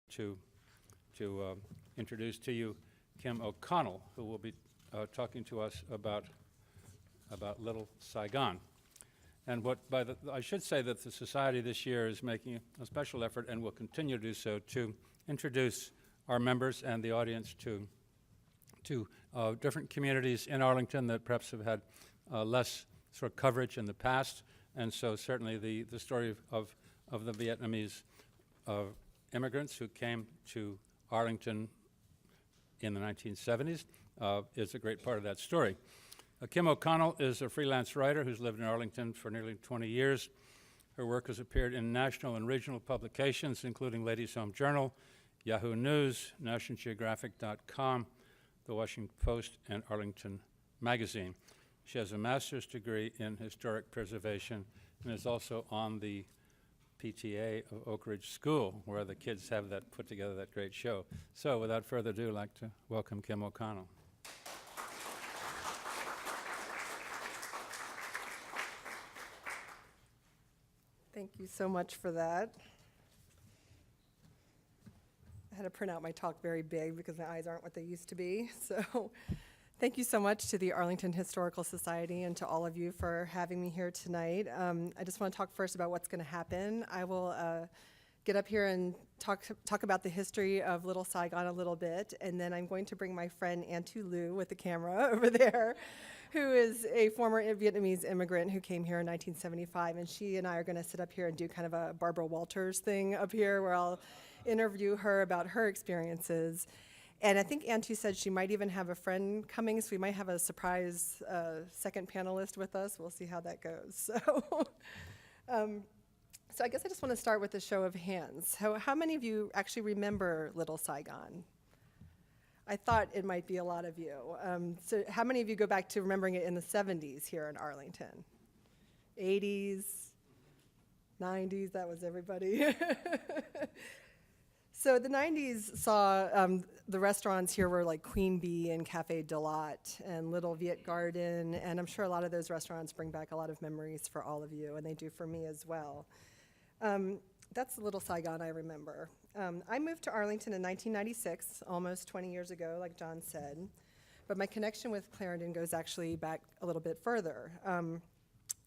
to introduce to you Kim O'Connell, who will be talking to us about Little Saigon. And I should say that the Society this year is making a special effort and will continue to do so to introduce our members and the audience to different communities in Arlington that perhaps have had less sort of coverage in the past. And so certainly the story of the Vietnamese immigrants who came to Arlington in the 1970s is a great part of that story. Kim O'Connell is a freelance writer who's lived in Arlington for nearly 20 years. Her work has appeared in national and regional publications, including Ladies' Home Journal, Yahoo News, NationalGeographic.com, The Washington Post, and Arlington Magazine. She has a master's degree in historic preservation and is also on the PTA of Oak Ridge School, where the kids have put together that great show. So without further ado, I'd like to welcome Kim O'Connell. Thank you so much for that. I had to print out my talk very big because my eyes aren't what they used to be. So thank you so much to the Arlington Historical Society and to all of you for having me here tonight. I just want to talk first about what's going to happen. I will get up here and talk about the history of Little Saigon a little bit, and then I'm going to bring my friend Anhthu with the camera over there, who is a former Vietnamese immigrant who came here in 1975, and she and I are going to sit up here and do kind of a Barbara Walters thing up here where I'll interview her about her experiences. And I think Anhthu said she might even have a friend coming, so we might have a surprise second panelist with us. We'll see how that goes. So I guess I just want to start with a show of hands. How many of you actually remember Little Saigon? I thought it might be a lot of you. So how many of you go back to remembering it in the 70s here in Arlington? 80s, 90s, that was everybody. So the 90s saw the restaurants here were like Queen Bee and Cafe de Lot and Little Viet Garden, and I'm sure a lot of those restaurants bring back a lot of memories for all of you, and they do for me as well. That's the Little Saigon I remember. I moved to Arlington in 1996, almost 20 years ago, like John said, but my connection with Clarendon goes actually back a little bit further.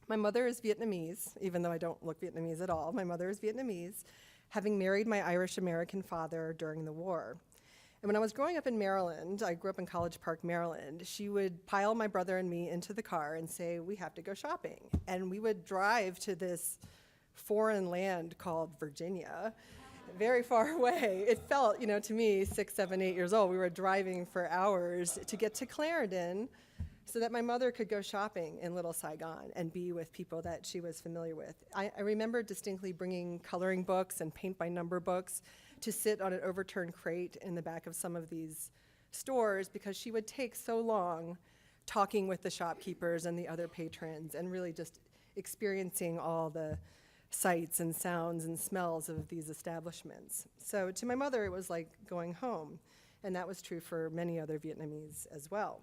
My mother is Vietnamese, even though I don't look Vietnamese at all. My mother is Vietnamese, having married my Irish-American father during the war. And when I was growing up in Maryland, I grew up in College Park, Maryland, she would pile my brother and me into the car and say, we have to go shopping. And we would drive to this foreign land called Virginia, very far away. It felt, to me, 6, 7, 8 years old, we were driving for hours to get to Clarendon so that my mother could go shopping in Little Saigon and be with people that she was familiar with. I remember distinctly bringing coloring books and paint-by-number books to sit on an overturned crate in the back of some of these stores because she would take so long talking with the shopkeepers and the other patrons and really just experiencing all the sights and sounds and smells of these establishments. So to my mother, it was like going home, and that was true for many other Vietnamese as well.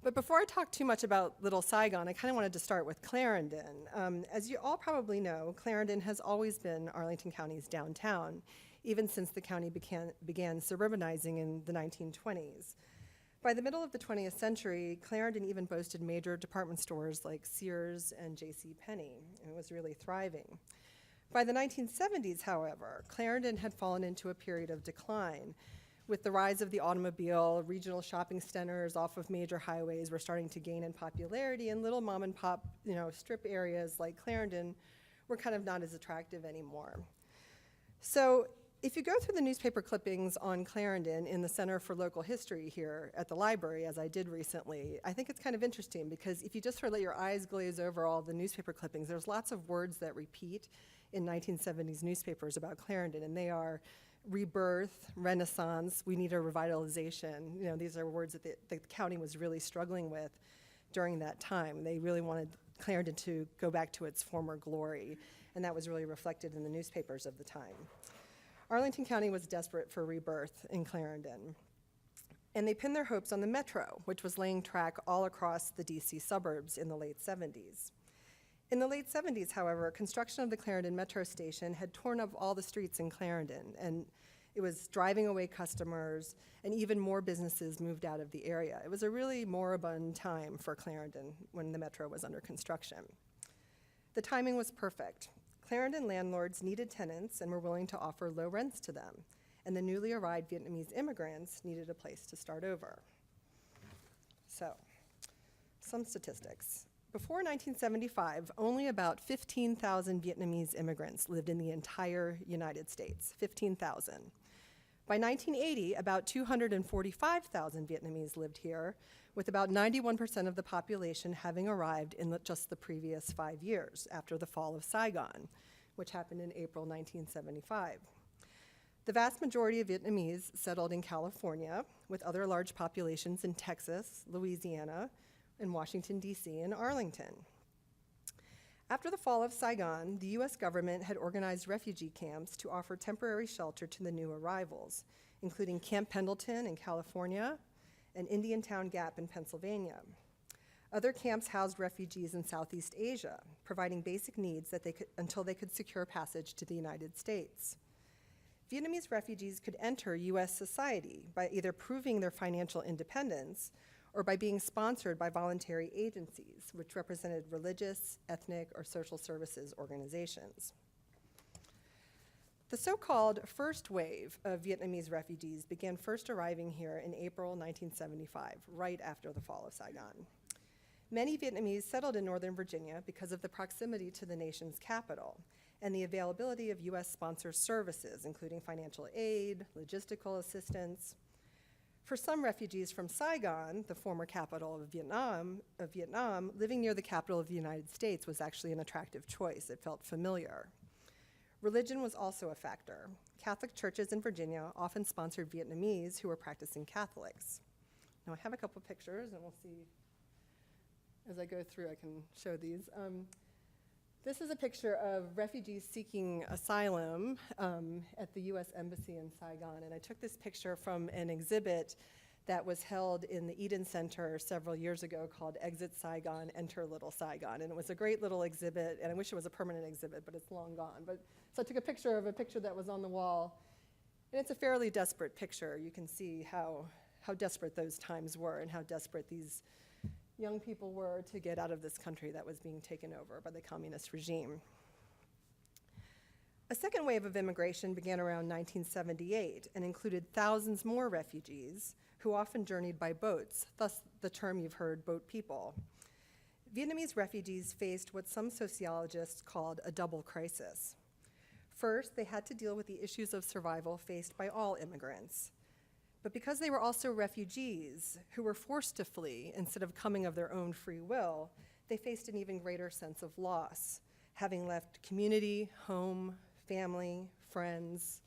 But before I talk too much about Little Saigon, I kind of wanted to start with Clarendon. As you all probably know, Clarendon has always been Arlington County's downtown, even since the county began suburbanizing in the 1920s. By the middle of the 20th century, Clarendon even boasted major department stores like Sears and J.C. Penney, and it was really thriving. By the 1970s, however, Clarendon had fallen into a period of decline. With the rise of the automobile, regional shopping centers off of major highways were starting to gain in popularity, and little mom and pop, strip areas like Clarendon were kind of not as attractive anymore. So if you go through the newspaper clippings on Clarendon in the Center for Local History here at the library, as I did recently, I think it's kind of interesting because if you just sort of let your eyes glaze over all the newspaper clippings, there's lots of words that repeat in 1970s newspapers about Clarendon, and they are rebirth, renaissance, we need a revitalization. These are words that the county was really struggling with during that time. They really wanted Clarendon to go back to its former glory, and that was really reflected in the newspapers of the time. Arlington County was desperate for rebirth in Clarendon, and they pinned their hopes on the Metro, which was laying track all across the DC suburbs in the late 70s. In the late 70s, however, construction of the Clarendon metro station had torn up all the streets in Clarendon, and it was driving away customers, and even more businesses moved out of the area. It was a really moribund time for Clarendon when the metro was under construction. The timing was perfect. Clarendon landlords needed tenants and were willing to offer low rents to them, and the newly arrived Vietnamese immigrants needed a place to start over. So, some statistics. Before 1975, only about 15,000 Vietnamese immigrants lived in the entire United States, 15,000. By 1980, about 245,000 Vietnamese lived here, with about 91% of the population having arrived in just the previous 5 years after the fall of Saigon, which happened in April 1975. The vast majority of Vietnamese settled in California, with other large populations in Texas, Louisiana, in Washington, D.C., and Arlington. After the fall of Saigon, the U.S. government had organized refugee camps to offer temporary shelter to the new arrivals, including Camp Pendleton in California and Indiantown Gap in Pennsylvania. Other camps housed refugees in Southeast Asia, providing basic needs that until they could secure passage to the United States. Vietnamese refugees could enter U.S. society by either proving their financial independence or by being sponsored by voluntary agencies, which represented religious, ethnic, or social services organizations. The so-called first wave of Vietnamese refugees began first arriving here in April 1975, right after the fall of Saigon. Many Vietnamese settled in Northern Virginia because of the proximity to the nation's capital and the availability of US-sponsored services, including financial aid, logistical assistance. For some refugees from Saigon, the former capital of Vietnam, living near the capital of the United States was actually an attractive choice. It felt familiar. Religion was also a factor. Catholic churches in Virginia often sponsored Vietnamese who were practicing Catholics. Now I have a couple pictures, and we'll see as I go through, I can show these. This is a picture of refugees seeking asylum at the U.S. Embassy in Saigon, and I took this picture from an exhibit that was held in the Eden Center several years ago called Exit Saigon, Enter Little Saigon, and it was a great little exhibit, and I wish it was a permanent exhibit, but it's long gone. So I took a picture of a picture that was on the wall, and it's a fairly desperate picture. You can see how desperate those times were and how desperate these young people were to get out of this country that was being taken over by the communist regime. A second wave of immigration began around 1978 and included thousands more refugees who often journeyed by boats, thus the term you've heard, boat people. Vietnamese refugees faced what some sociologists called a double crisis. First, they had to deal with the issues of survival faced by all immigrants. But because they were also refugees who were forced to flee instead of coming of their own free will, they faced an even greater sense of loss, having left community, home, family, friends,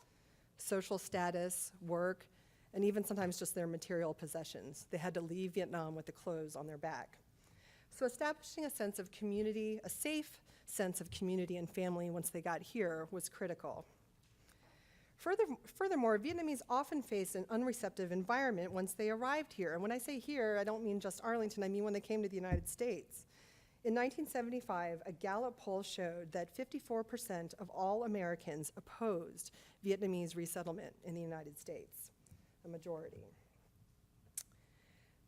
social status, work, and even sometimes just their material possessions. They had to leave Vietnam with the clothes on their back. So establishing a sense of community, a safe sense of community and family once they got here was critical. Furthermore, Vietnamese often faced an unreceptive environment once they arrived here. And when I say here, I don't mean just Arlington, I mean when they came to the United States. In 1975, a Gallup poll showed that 54% of all Americans opposed Vietnamese resettlement in the United States, a majority.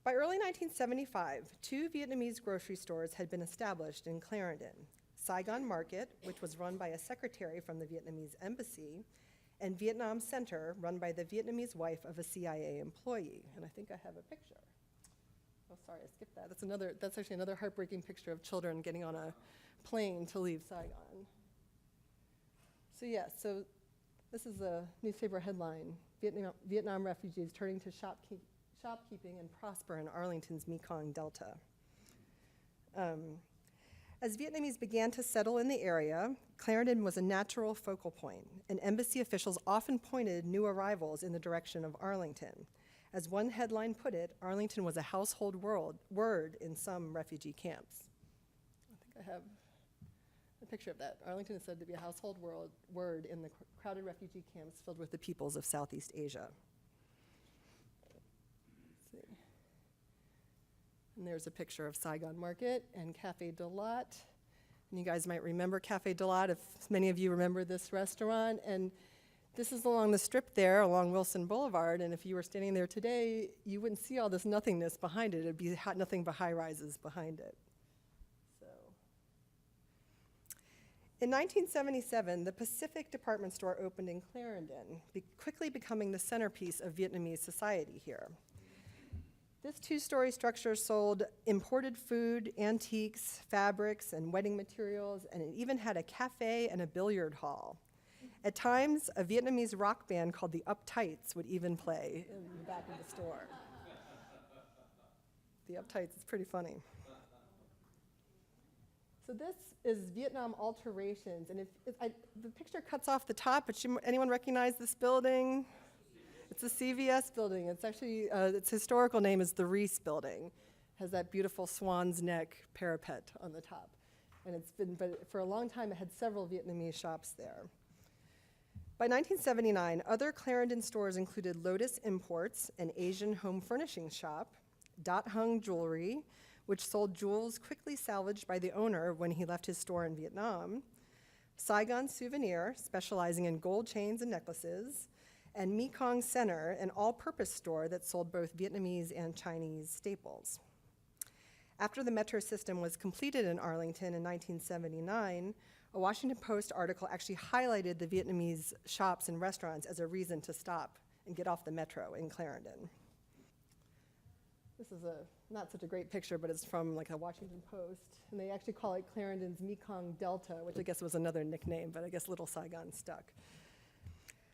By early 1975, 2 Vietnamese grocery stores had been established in Clarendon: Saigon Market, which was run by a secretary from the Vietnamese embassy, and Vietnam Center, run by the Vietnamese wife of a CIA employee. And I think I have a picture. Oh, sorry, I skipped that. That's actually another heartbreaking picture of children getting on a plane to leave Saigon. So so this is a newspaper headline: Vietnam refugees turning to shopkeeping and prosper in Arlington's Mekong Delta. As Vietnamese began to settle in the area, Clarendon was a natural focal point, and embassy officials often pointed new arrivals in the direction of Arlington. As one headline put it, Arlington was a household word in some refugee camps. I think I have a picture of that. Arlington is said to be a household word in the crowded refugee camps filled with the peoples of Southeast Asia. Let's see. And there's a picture of Saigon Market and Café de Lot. And you guys might remember Cafe de Lot, if many of you remember this restaurant. And this is along the strip there, along Wilson Boulevard. And if you were standing there today, you wouldn't see all this nothingness behind it. It'd be nothing but high-rises behind it. So, in 1977, the Pacific Department Store opened in Clarendon, quickly becoming the centerpiece of Vietnamese society here. This two-story structure sold imported food, antiques, fabrics, and wedding materials, and it even had a cafe and a billiard hall. At times, a Vietnamese rock band called the Uptights would even play in the back of the store. The Uptights is pretty funny. So this is Vietnam alterations, and the picture cuts off the top, but anyone recognize this building? It's the CVS building. It's actually, its historical name is the Reese Building. It has that beautiful swan's neck parapet on the top. And but for a long time, it had several Vietnamese shops there. By 1979, other Clarendon stores included Lotus Imports, an Asian home furnishing shop, Dat Hung Jewelry, which sold jewels quickly salvaged by the owner when he left his store in Vietnam, Saigon Souvenir, specializing in gold chains and necklaces, and Mekong Center, an all-purpose store that sold both Vietnamese and Chinese staples. After the metro system was completed in Arlington in 1979, a Washington Post article actually highlighted the Vietnamese shops and restaurants as a reason to stop and get off the metro in Clarendon. This is not such a great picture, but it's from like a Washington Post, and they actually call it Clarendon's Mekong Delta, which I guess was another nickname, but I guess Little Saigon stuck.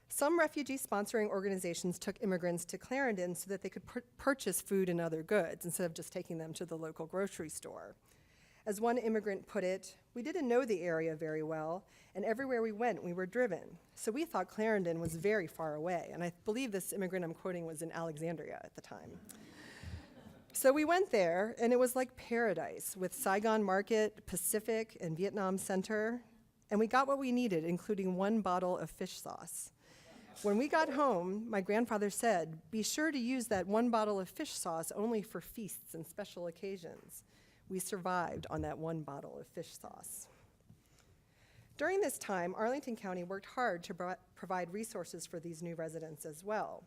Some refugee sponsoring organizations took immigrants to Clarendon so that they could purchase food and other goods instead of just taking them to the local grocery store. As one immigrant put it, we didn't know the area very well, and everywhere we went, we were driven. So we thought Clarendon was very far away, and I believe this immigrant I'm quoting was in Alexandria at the time. So we went there, and it was like paradise with Saigon Market, Pacific, and Vietnam Center, and we got what we needed, including 1 bottle of fish sauce. When we got home, my grandfather said, be sure to use that 1 bottle of fish sauce only for feasts and special occasions. We survived on that 1 bottle of fish sauce. During this time, Arlington County worked hard to provide resources for these new residents as well.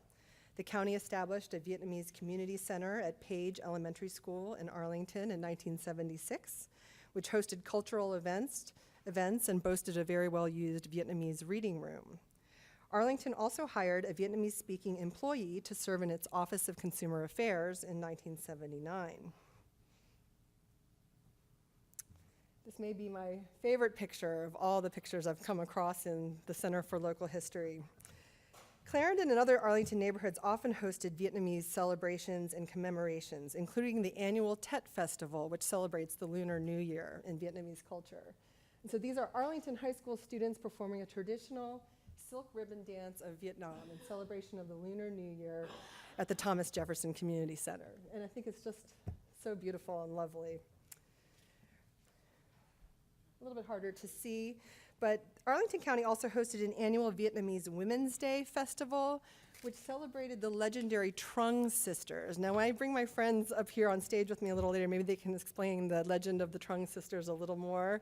The county established a Vietnamese community center at Page Elementary School in Arlington in 1976, which hosted cultural events and boasted a very well-used Vietnamese reading room. Arlington also hired a Vietnamese-speaking employee to serve in its Office of Consumer Affairs in 1979. This may be my favorite picture of all the pictures I've come across in the Center for Local History. Clarendon and other Arlington neighborhoods often hosted Vietnamese celebrations and commemorations, including the annual Tet Festival, which celebrates the Lunar New Year in Vietnamese culture. And so these are Arlington High School students performing a traditional silk ribbon dance of Vietnam in celebration of the Lunar New Year at the Thomas Jefferson Community Center. And I think it's just so beautiful and lovely. A little bit harder to see, but Arlington County also hosted an annual Vietnamese Women's Day festival, which celebrated the legendary Trung sisters. Now, when I bring my friends up here on stage with me a little later, maybe they can explain the legend of the Trung sisters a little more.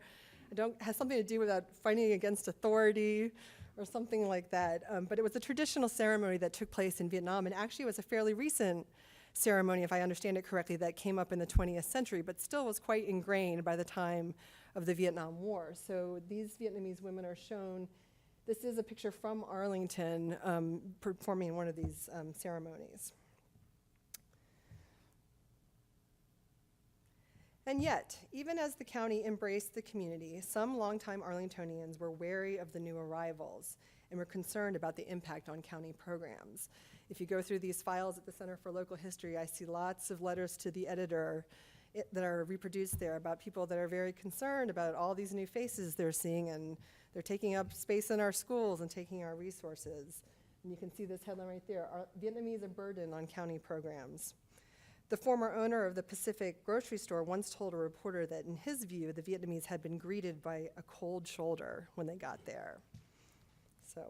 It has something to do with that fighting against authority or something like that. But it was a traditional ceremony that took place in Vietnam, and actually it was a fairly recent ceremony, if I understand it correctly, that came up in the 20th century, but still was quite ingrained by the time of the Vietnam War. So these Vietnamese women are shown. This is a picture from Arlington performing one of these ceremonies. And yet, even as the county embraced the community, some longtime Arlingtonians were wary of the new arrivals and were concerned about the impact on county programs. If you go through these files at the Center for Local History, I see lots of letters to the editor that are reproduced there about people that are very concerned about all these new faces they're seeing, and they're taking up space in our schools and taking our resources. And you can see this headline right there, Vietnamese a burden on county programs. The former owner of the Pacific grocery store once told a reporter that in his view, the Vietnamese had been greeted by a cold shoulder when they got there. So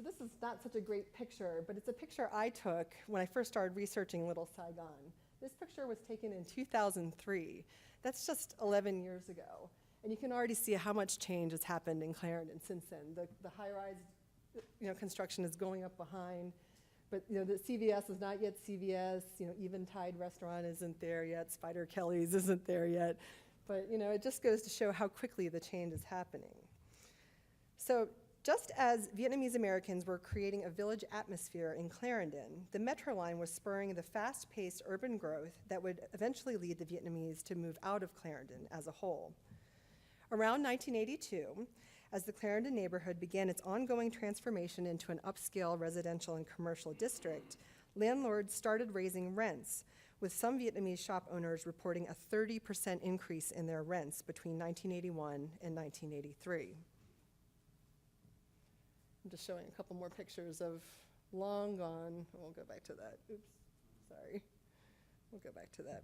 this is not such a great picture, but it's a picture I took when I first started researching Little Saigon This picture was taken in 2003. That's just 11 years ago. And you can already see how much change has happened in Clarendon since then. The high-rise construction is going up behind. But the CVS is not yet CVS. Eventide restaurant isn't there yet. Spider Kelly's isn't there yet. But it just goes to show how quickly the change is happening. So just as Vietnamese Americans were creating a village atmosphere in Clarendon, the Metro Line was spurring the fast-paced urban growth that would eventually lead the Vietnamese to move out of Clarendon as a whole. Around 1982, as the Clarendon neighborhood began its ongoing transformation into an upscale residential and commercial district, landlords started raising rents, with some Vietnamese shop owners reporting a 30% increase in their rents between 1981 and 1983. I'm just showing a couple more pictures of long gone. We'll go back to that. Oops, sorry. We'll go back to that.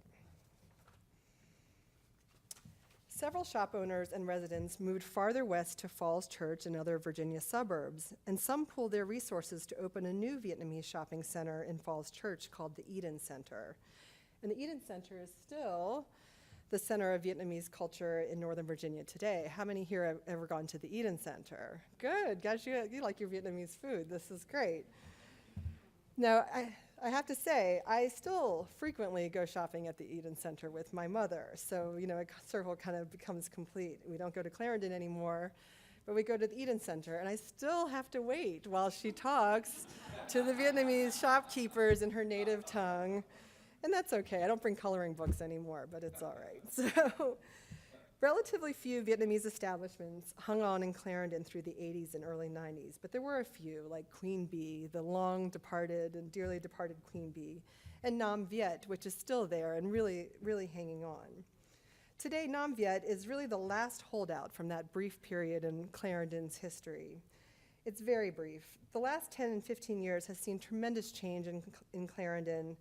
Several shop owners and residents moved farther west to Falls Church and other Virginia suburbs, and some pooled their resources to open a new Vietnamese shopping center in Falls Church called the Eden Center. And the Eden Center is still the center of Vietnamese culture in Northern Virginia today. How many here have ever gone to the Eden Center? Good, guys, you like your Vietnamese food. This is great. Now, I have to say, I still frequently go shopping at the Eden Center with my mother. So, a circle kind of becomes complete. We don't go to Clarendon anymore, but we go to the Eden Center. And I still have to wait while she talks to the Vietnamese shopkeepers in her native tongue. And that's okay. I don't bring coloring books anymore, but it's all right. So, relatively few Vietnamese establishments hung on in Clarendon through the 80s and early 90s, but there were a few, like Queen Bee, the long departed and dearly departed Queen Bee, and Nam Viet, which is still there and really, really hanging on. Today, Nam Viet is really the last holdout from that brief period in Clarendon's history. It's very brief. The last 10 and 15 years has seen tremendous change in Clarendon,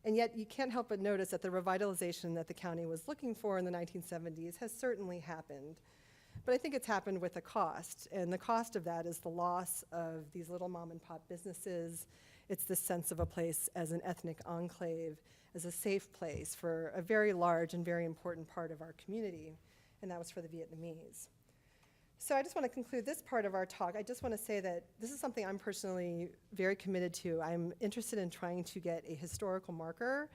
and yet you can't help but notice that the revitalization that the county was looking for in the 1970s has certainly happened. But I think it's happened with a cost, and the cost of that is the loss of these little mom and pop businesses. It's the sense of a place as an ethnic enclave, as a safe place for a very large and very important part of our community, and that was for the Vietnamese. So I just want to conclude this part of our talk. I just want to say that this is something I'm personally very committed to. I'm interested in trying to get a historical marker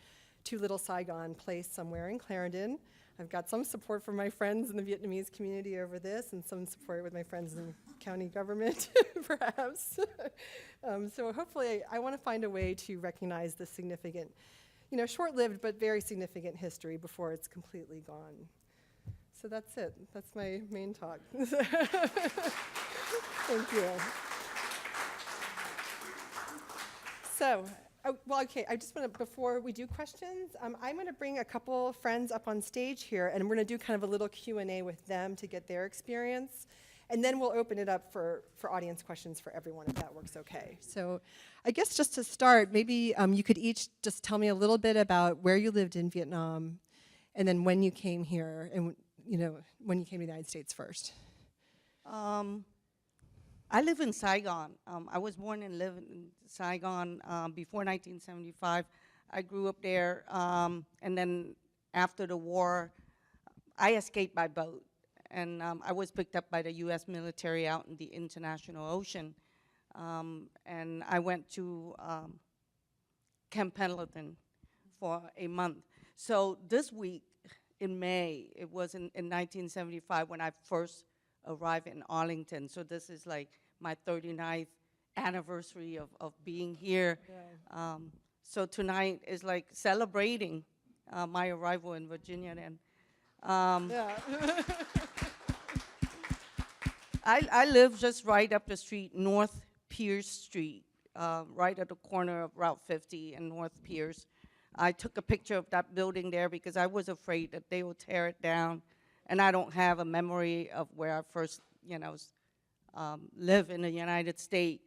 to Little Saigon placed somewhere in Clarendon. I've got some support from my friends in the Vietnamese community over this, and some support with my friends in county government, perhaps. So hopefully, I want to find a way to recognize the significant, short-lived but very significant history before it's completely gone. So that's it. That's my main talk. Thank you. So, okay, I just want to, before we do questions, I'm going to bring a couple friends up on stage here, and we're going to do kind of a little Q&A with them to get their experience. And then we'll open it up for audience questions for everyone, if that works okay. So I guess just to start, maybe you could each just tell me a little bit about where you lived in Vietnam, and then when you came here, and when you came to the United States first. I live in Saigon. I was born and lived in Saigon before 1975. I grew up there, and then after the war, I escaped by boat. And I was picked up by the U.S. military out in the international ocean. And I went to Camp Pendleton for a month. So this week, in May, it was in 1975 when I first arrived in Arlington. So this is like my 39th anniversary of being here. Yeah. So tonight is like celebrating my arrival in Virginia then. Yeah. I live just right up the street, North Pierce Street, right at the corner of Route 50 and North Pierce. I took a picture of that building there because I was afraid that they would tear it down, and I don't have a memory of where I first, live in the United States.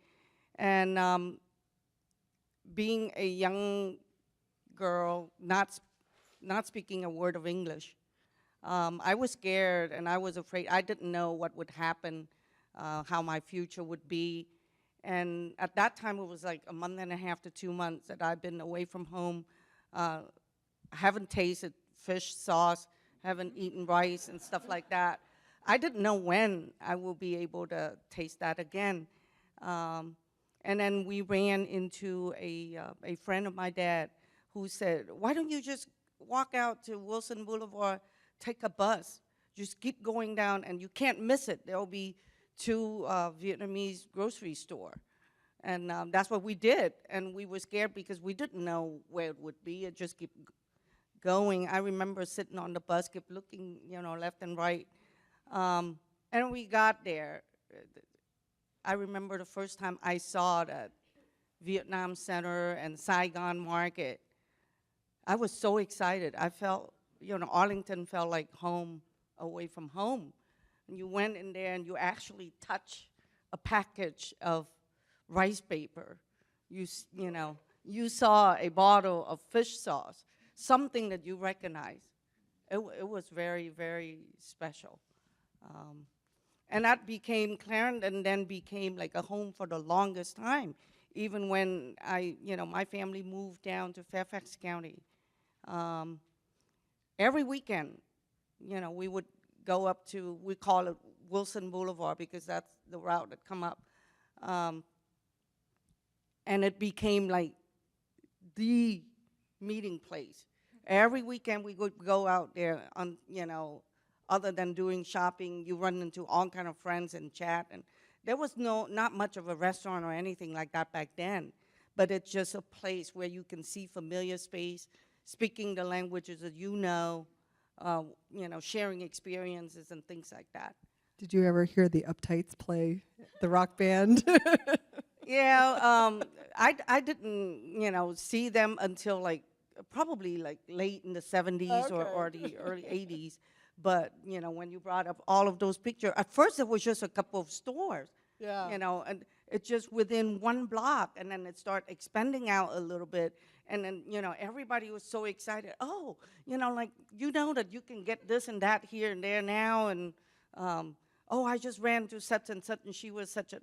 And being a young girl, not speaking a word of English, I was scared and I was afraid. I didn't know what would happen, how my future would be. And at that time, it was like a month and a half to 2 months that I've been away from home, haven't tasted fish sauce, haven't eaten rice and stuff like that. I didn't know when I will be able to taste that again. And then we ran into a friend of my dad who said, why don't you just walk out to Wilson Boulevard, take a bus, just keep going down, and you can't miss it. There'll be two Vietnamese grocery store. And that's what we did. And we were scared because we didn't know where it would be. It just kept going. I remember sitting on the bus, kept looking, left and right. And we got there. I remember the first time I saw that Vietnam Center and Saigon Market. I was so excited. I felt, Arlington felt like home away from home. And you went in there and you actually touched a package of rice paper. You saw a bottle of fish sauce, something that you recognize. It was very, very special. And that became, Clarendon then became like a home for the longest time, even when my family moved down to Fairfax County. Every weekend, we would go up to, we call it Wilson Boulevard because that's the route that come up. And it became like the meeting place. Every weekend we would go out there on, other than doing shopping, you run into all kind of friends and chat. And there was not much of a restaurant or anything like that back then, but it's just a place where you can see familiar space, speaking the languages that sharing experiences and things like that. Did you ever hear the Uptights play the rock band? Yeah, I didn't, see them until probably late in the 70s or the early 80s. But, when you brought up all of those pictures, at first it was just a couple of stores, and it's just within one block, and then it started expanding out a little bit. And then, everybody was so excited. Oh, that you can get this and that here and there now. And, I just ran to such and such, and she was such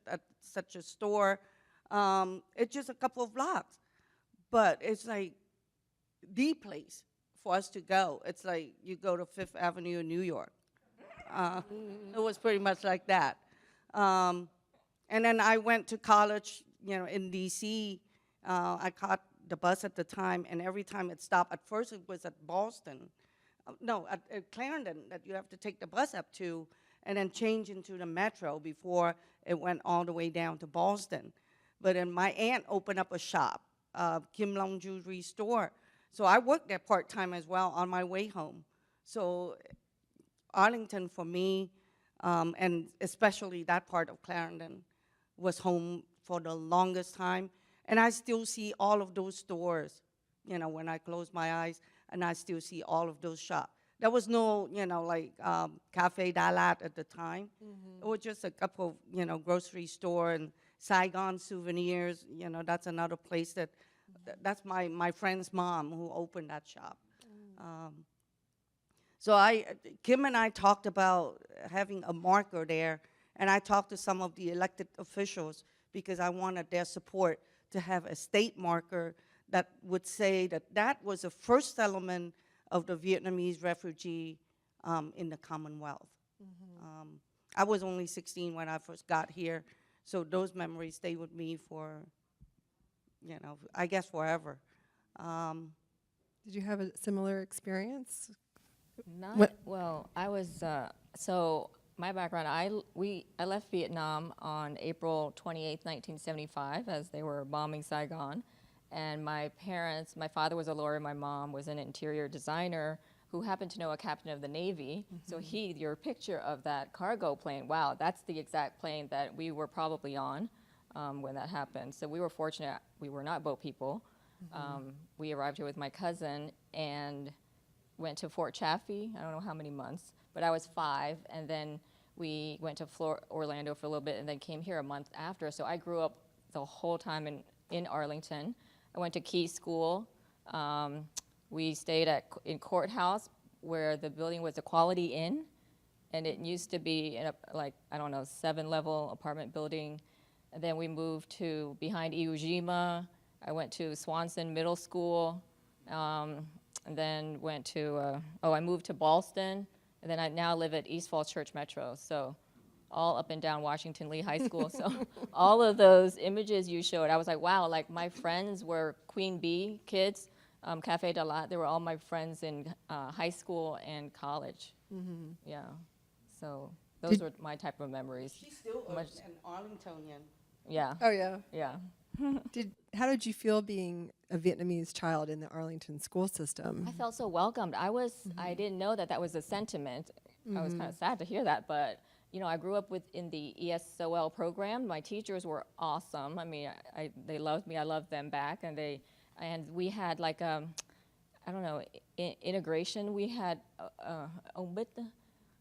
a store. It's just a couple of blocks. But it's like the place for us to go. It's like you go to Fifth Avenue in New York. It was pretty much like that. And then I went to college, in D.C. I caught the bus at the time, and every time it stopped, at first it was at Boston. At Clarendon that you have to take the bus up to, and then change into the metro before it went all the way down to Boston. But then my aunt opened up a shop, Kim Long Jewelry Store. So I worked there part-time as well on my way home. So Arlington for me, and especially that part of Clarendon, was home for the longest time. And I still see all of those stores, when I close my eyes, and I still see all of those shops. There was no, Cafe Dalat at the time. Mm-hmm. It was just a couple of, grocery store and Saigon souvenirs. That's another place that's my friend's mom who opened that shop. So Kim and I talked about having a marker there, and I talked to some of the elected officials because I wanted their support to have a state marker that would say that was the first settlement of the Vietnamese refugee in the Commonwealth. Mm-hmm. I was only 16 when I first got here, so those memories stay with me for, I guess forever. Did you have a similar experience? Well, I was, so my background, I left Vietnam on April 28th, 1975, as they were bombing Saigon. And my parents, my father was a lawyer, my mom was an interior designer who happened to know a captain of the Navy. Mm-hmm. So your picture of that cargo plane, wow, that's the exact plane that we were probably on when that happened. So we were fortunate, we were not boat people. Mm-hmm. We arrived here with my cousin and went to Fort Chaffee, I don't know how many months, but I was 5, and then we went to Orlando for a little bit and then came here a month after. So I grew up the whole time in Arlington. I went to Key School. We stayed in Courthouse, where the building was a Quality Inn, and it used to be in a 7-level apartment building. And then we moved to behind Iwo Jima. I went to Swanson Middle School. and then went to, I moved to Ballston, and then I now live at East Falls Church Metro, so all up and down Washington Lee High School. So all of those images you showed, I was like, wow, like my friends were Queen Bee kids, Cafe de Latte. They were all my friends in high school and college. Yeah, so those were my type of memories. She's still Much- an Arlingtonian. Yeah, Oh, yeah. yeah. How did you feel being a Vietnamese child in the Arlington school system? I felt so welcomed. I didn't know that was a sentiment. I was kind of sad to hear that, but you know, I grew up in the ESOL program. My teachers were awesome. I mean, they loved me. I loved them back, and we had like I don't know, integration. We had ông Bit,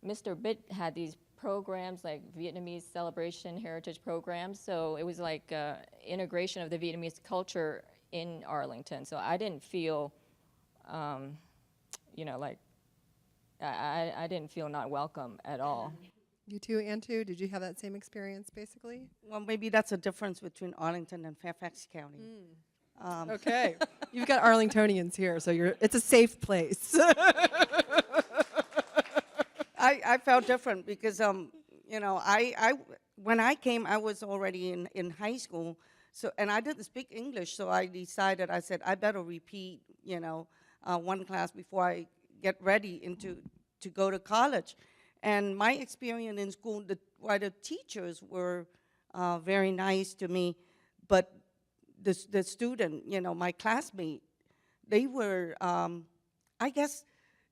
Mr. Bit had these programs like Vietnamese celebration heritage programs. So it was like integration of the Vietnamese culture in Arlington. So I didn't feel, you know, like I didn't feel not welcome at all. You too, Anhthu? Did you have that same experience, basically? Well, maybe that's a difference between Arlington and Fairfax County. Okay. You've got Arlingtonians here, so it's a safe place. I felt different because, you know, when I came, I was already in high school, so, and I didn't speak English, so I decided, I said, I better repeat, you know, one class before I get ready to go to college. And my experience in school, while the teachers were very nice to me, but the student, you know, my classmate, they were, I guess,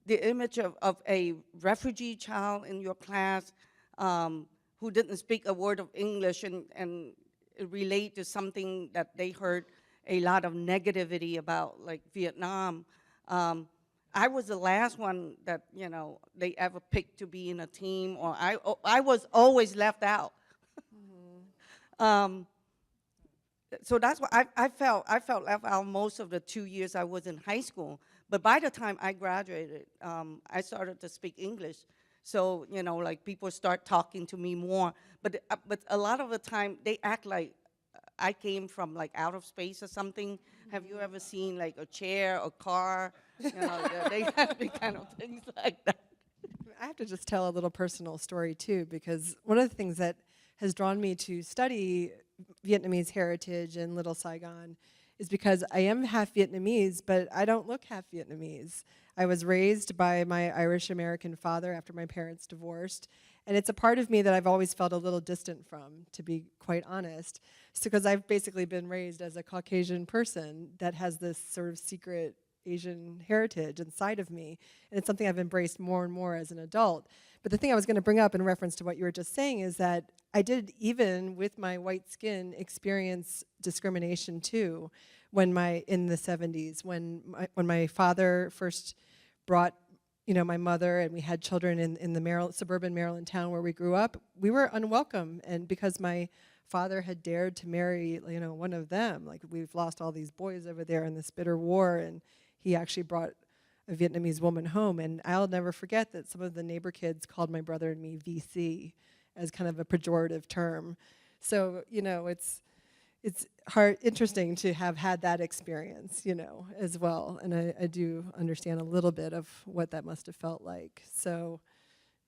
the image of a refugee child in your class who didn't speak a word of English and relate to something that they heard a lot of negativity about, like Vietnam. I was the last one that, you know, they ever picked to be in a team, or I was always left out. So that's why I felt left out most of the 2 years I was in high school. But by the time I graduated, I started to speak English. So, you know, like people start talking to me more. But a lot of the time they act like I came from like out of space or something. Have you ever seen like a chair, a car? You know, they have the kind of things like that. I have to just tell a little personal story too, because one of the things that has drawn me to study Vietnamese heritage in Little Saigon is because I am half Vietnamese, but I don't look half Vietnamese. I was raised by my Irish-American father after my parents divorced, and it's a part of me that I've always felt a little distant from, to be quite honest. So, because I've basically been raised as a Caucasian person that has this sort of secret Asian heritage inside of me, and it's something I've embraced more and more as an adult. But the thing I was going to bring up in reference to what you were just saying is that I did, even with my white skin, experience discrimination too in the 70s when my father first brought, you know, my mother, and we had children in the suburban Maryland town where we grew up. We were unwelcome, and because my father had dared to marry, you know, one of them, like we've lost all these boys over there in this bitter war, and he actually brought a Vietnamese woman home, and I'll never forget that some of the neighbor kids called my brother and me VC as kind of a pejorative term. So, you know, it's interesting to have had that experience, you know, as well, and I do understand a little bit of what that must have felt like. So,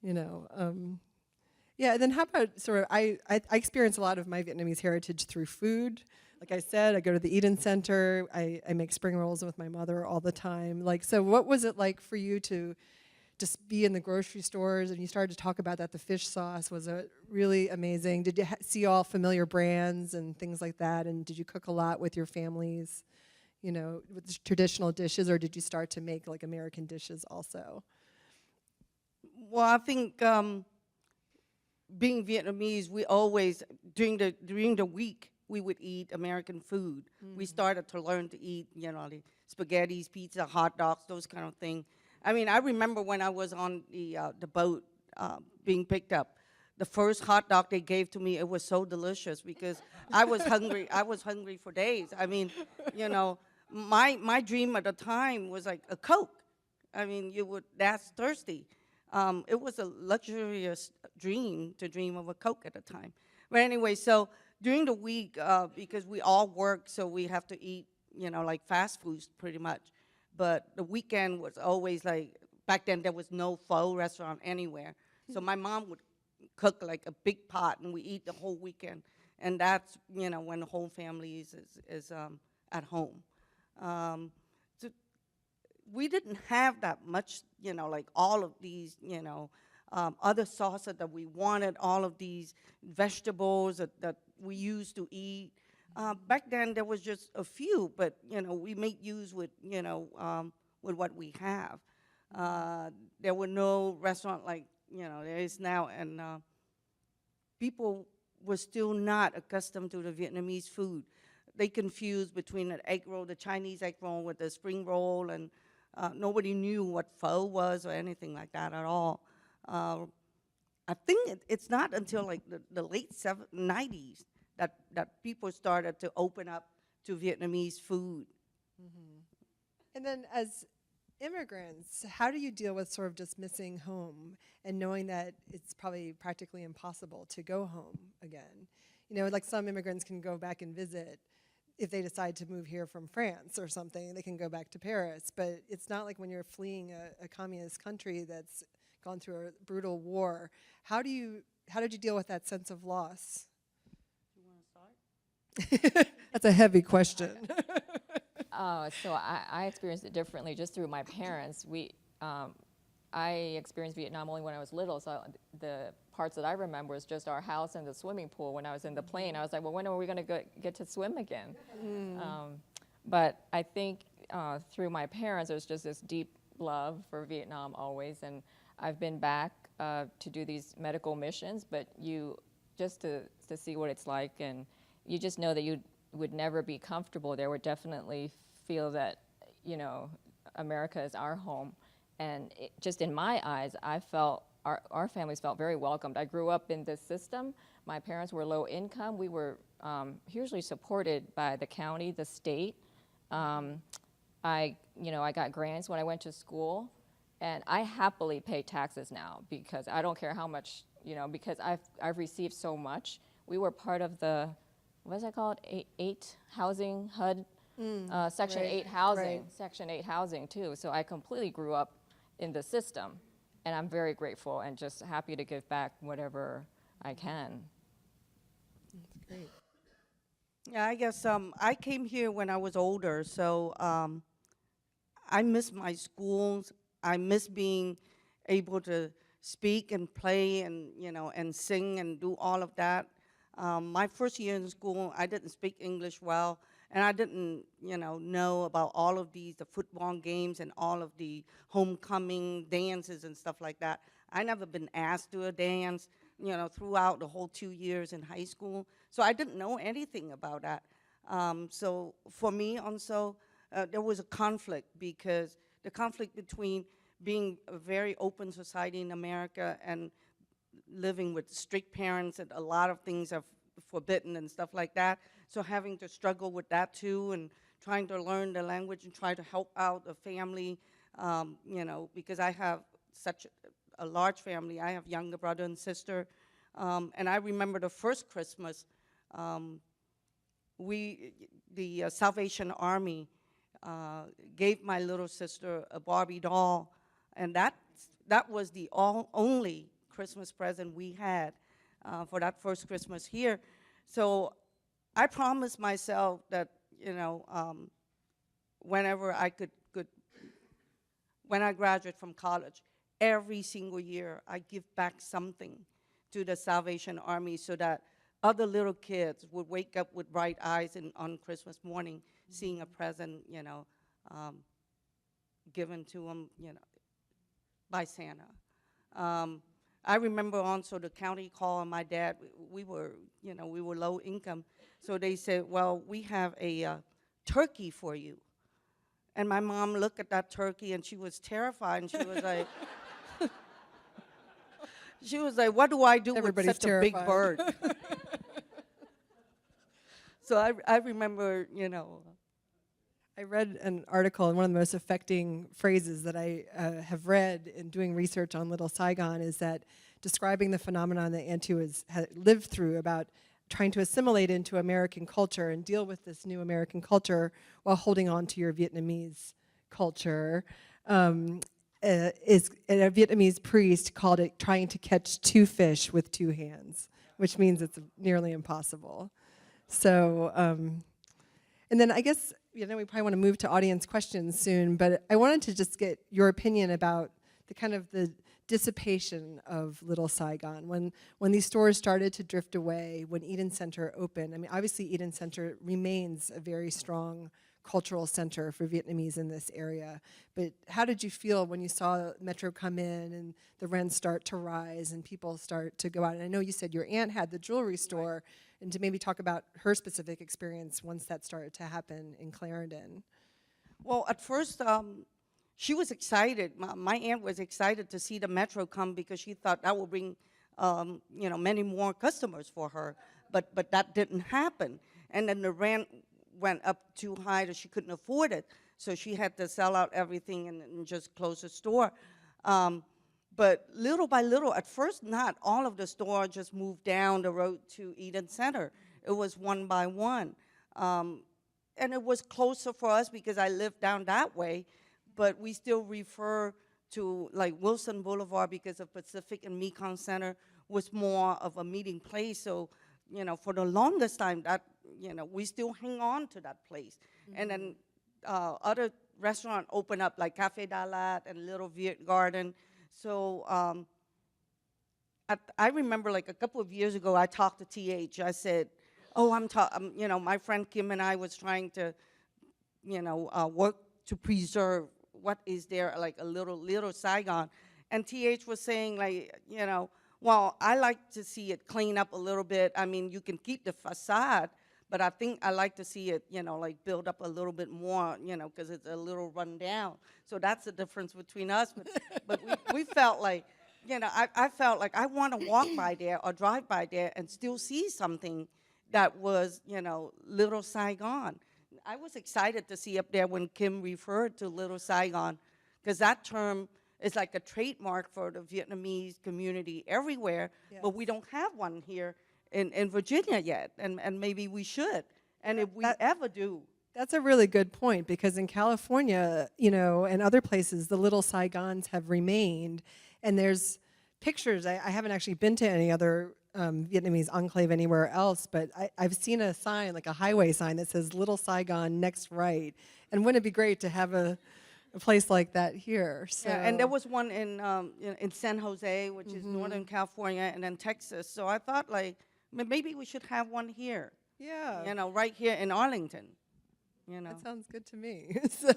you know, yeah, and then how about sort of, I experience a lot of my Vietnamese heritage through food. Like I said, I go to the Eden Center. I make spring rolls with my mother all the time. Like, so what was it like for you to just be in the grocery stores, and you started to talk about that the fish sauce was really amazing? Did you see all familiar brands and things like that? And did you cook a lot with your families, you know, with traditional dishes, or did you start to make like American dishes also? Well, I think being Vietnamese, we always, during the week, we would eat American food. We started to learn to eat, you know, the spaghettis, pizza, hot dogs, those kind of things. I mean, I remember when I was on the boat being picked up, the first hot dog they gave to me, it was so delicious because I was hungry. I was hungry for days. I mean, you know, my dream at the time was like a Coke. I mean, that's thirsty. It was a luxurious dream to dream of a Coke at the time. But anyway, so during the week, because we all work, so we have to eat, you know, like fast foods pretty much. but the weekend was always like, back then there was no pho restaurant anywhere. So my mom would cook like a big pot and we eat the whole weekend. And that's, you know, when the whole family is at home. So we didn't have that much, you know, like all of these, you know, other sauces that we wanted, all of these vegetables that we used to eat. Back then there was just a few, but, you know, we made use with, you know, with what we have. There were no restaurant like, you know, there is now, and people were still not accustomed to the Vietnamese food. They confused between an egg roll, the Chinese egg roll with the spring roll, and nobody knew what pho was or anything like that at all. I think it's not until like the late 90s that people started to open up to Vietnamese food. And then as immigrants, how do you deal with sort of just missing home and knowing that it's probably practically impossible to go home again? You know, like some immigrants can go back and visit if they decide to move here from France or something, they can go back to Paris. But it's not like when you're fleeing a communist country that's gone through a brutal war. How did you deal with that sense of loss? You want to start? That's a heavy question. So I experienced it differently just through my parents. I experienced Vietnam only when I was little, so the parts that I remember was just our house and the swimming pool. When I was in the plane, I was like, well, when are we going to get to swim again? But I think through my parents, there was just this deep love for Vietnam always, and I've been back to do these medical missions, but just to see what it's like, and you just know that you would never be comfortable there. Would definitely feel that, you know, America is our home. And just in my eyes, I felt our families felt very welcomed. I grew up in this system. My parents were low income. We were hugely supported by the county, the state. I got grants when I went to school, and I happily pay taxes now because I don't care how much, you know, because I've received so much. We were part of the, what is that called? Eight housing HUD. Section 8 housing, Section 8 housing too. So I completely grew up in the system, and I'm very grateful and just happy to give back whatever I can. That's great. Yeah, I guess I came here when I was older, so I miss my schools. I miss being able to speak and play and, you know, and sing and do all of that. My first year in school, I didn't speak English well. And I didn't, you know about all of the football games and all of the homecoming dances and stuff like that. I never been asked to a dance, you know, throughout the whole 2 years in high school. So I didn't know anything about that. So for me also, there was a conflict, because the conflict between being a very open society in America and living with strict parents, and a lot of things are forbidden and stuff like that. So having to struggle with that too, and trying to learn the language and try to help out the family, you know, because I have such a large family. I have younger brother and sister. And I remember the first Christmas, the Salvation Army gave my little sister a Barbie doll, and that was the only Christmas present we had for that first Christmas here. So I promised myself that, you know, whenever I could, when I graduate from college, every single year I give back something to the Salvation Army, so that other little kids would wake up with bright eyes on Christmas morning, seeing a present, you know, given to them, you know, by Santa. I remember also the county called my dad. We were low income. So they said, well, we have a turkey for you. And my mom looked at that turkey and she was terrified, and she was like, what do I do Everybody's with such a big terrified. bird? So I remember, you know. I read an article, and one of the most affecting phrases that I have read in doing research on Little Saigon is that describing the phenomenon that Anhthu has lived through about trying to assimilate into American culture and deal with this new American culture while holding on to your Vietnamese culture is a Vietnamese priest called it trying to catch two fish with two hands, which means it's nearly impossible. So, and then I guess, we probably want to move to audience questions soon, but I wanted to just get your opinion about the kind of the dissipation of Little Saigon. When these stores started to drift away, when Eden Center opened, I mean, obviously Eden Center remains a very strong cultural center for Vietnamese in this area. But how did you feel when you saw Metro come in and the rents start to rise and people start to go out? And I know you said your aunt had the jewelry store, and to maybe talk about her specific experience once that started to happen in Clarendon. Well, at first, she was excited. My aunt was excited to see the Metro come because she thought that would bring, many more customers for her. But that didn't happen. And then the rent went up too high that she couldn't afford it. So she had to sell out everything and just close the store. But little by little, at first, not all of the stores just moved down the road to Eden Center. It was one by one. And it was closer for us because I lived down that way, but we still refer to like Wilson Boulevard because of Pacific and Mekong Center was more of a meeting place. So, for the longest time, that, we still hang on to that place. Mm-hmm. And then other restaurants open up like Cafe Dalat and Little Viet Garden. So I remember like a couple of years ago, I talked to TH. I said, oh, my friend Kim and I was trying to, work to preserve what is there, like a little Saigon. And TH was saying like, well, I like to see it clean up a little bit. I mean, you can keep the facade, but I think I like to see it, like build up a little bit more, because it's a little run down. So that's the difference between us. But we felt like, I felt like I want to walk by there or drive by there and still see something that was, Little Saigon. I was excited to see up there when Kim referred to Little Saigon, because that term is like a trademark for the Vietnamese community everywhere, yes. But we don't have one here in Virginia yet, and maybe we should. And if we ever do. That's a really good point, because in California, and other places, the Little Saigons have remained, and there's pictures. I haven't actually been to any other Vietnamese enclave anywhere else, but I've seen a sign, like a highway sign that says Little Saigon next right. And wouldn't it be great to have a place like that here? So. Yeah, and there was one in San Jose, which is Northern California, and then Texas. So I thought, like, maybe we should have one here. Yeah. Right here in Arlington. That sounds good to me. So,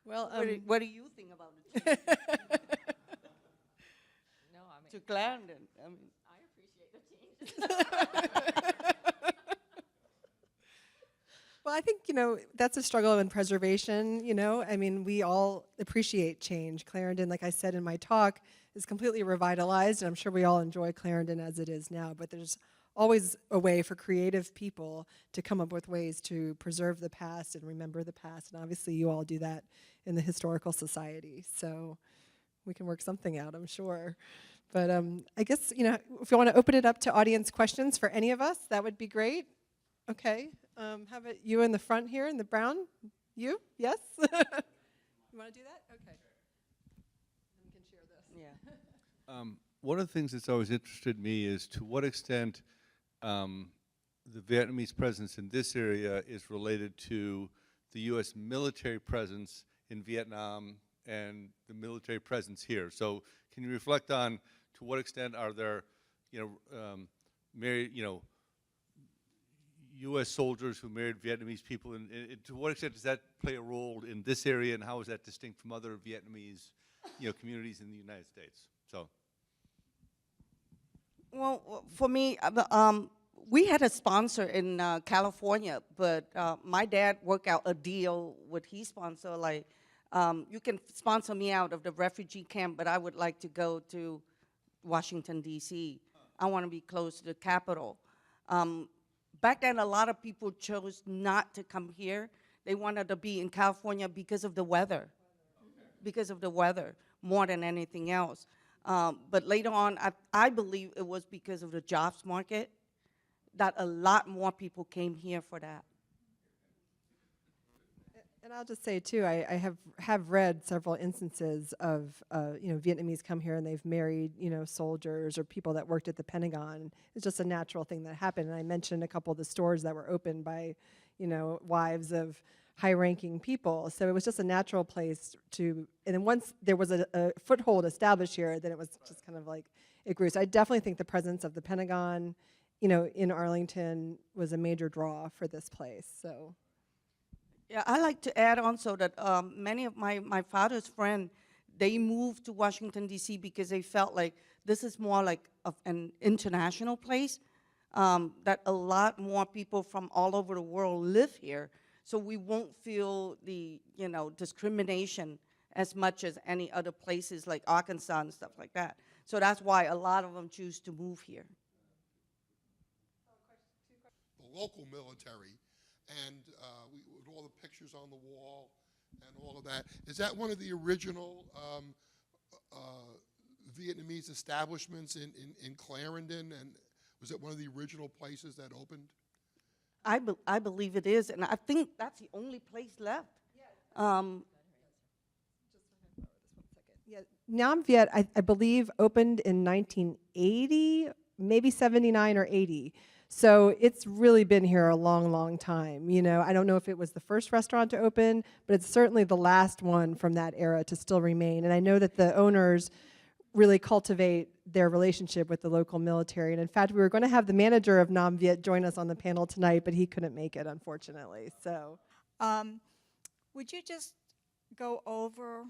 well, what do you think about it? No, I mean, to Clarendon. I mean, I appreciate the change. Well, I think, that's a struggle in preservation, I mean, we all appreciate change. Clarendon, like I said in my talk, is completely revitalized, and I'm sure we all enjoy Clarendon as it is now, but there's always a way for creative people to come up with ways to preserve the past and remember the past, and obviously you all do that in the Historical Society, so we can work something out, I'm sure. But I guess, if you want to open it up to audience questions for any of us, that would be great. Okay. How about you in the front here in the brown? You? Yes? You want to do that? Okay. We can share this. yeah. One of the things that's always interested me is to what extent the Vietnamese presence in this area is related to the U.S. military presence in Vietnam and the military presence here. So can you reflect on to what extent are there, married, U.S. soldiers who married Vietnamese people, and to what extent does that play a role in this area, and how is that distinct from other Vietnamese, communities in the United States? So. Well, for me, we had a sponsor in California, but my dad worked out a deal with his sponsor, like, you can sponsor me out of the refugee camp, but I would like to go to Washington, D.C. I want to be close to the Capitol. Back then, a lot of people chose not to come here. They wanted to be in California because of the weather, more than anything else. But later on, I believe it was because of the jobs market that a lot more people came here for that. And I'll just say too, I have read several instances of Vietnamese come here and they've married soldiers or people that worked at the Pentagon. It's just a natural thing that happened. And I mentioned a couple of the stores that were opened by wives of high-ranking people. So it was just a natural place to. And then once there was a foothold established here, then it was just kind of like it grew. So I definitely think the presence of the Pentagon, in Arlington was a major draw for this place. So. Yeah, I like to add also that many of my father's friends, they moved to Washington, D.C. because they felt like this is more like an international place, that a lot more people from all over the world live here, so we won't feel the discrimination as much as any other places like Arkansas and stuff like that. So that's why a lot of them choose to move here. The local military, and with all the pictures on the wall and all of that. Is that one of the original Vietnamese establishments in Clarendon? And was it one of the original places that opened? I believe it is, and I think that's the only place left. Yeah, Nam Viet, I believe, opened in 1980, maybe 79 or 80. So it's really been here a long, long time. I don't know if it was the first restaurant to open, but it's certainly the last one from that era to still remain. And I know that the owners really cultivate their relationship with the local military. And in fact, we were going to have the manager of Nam Viet join us on the panel tonight, but he couldn't make it, unfortunately. So, would you just go over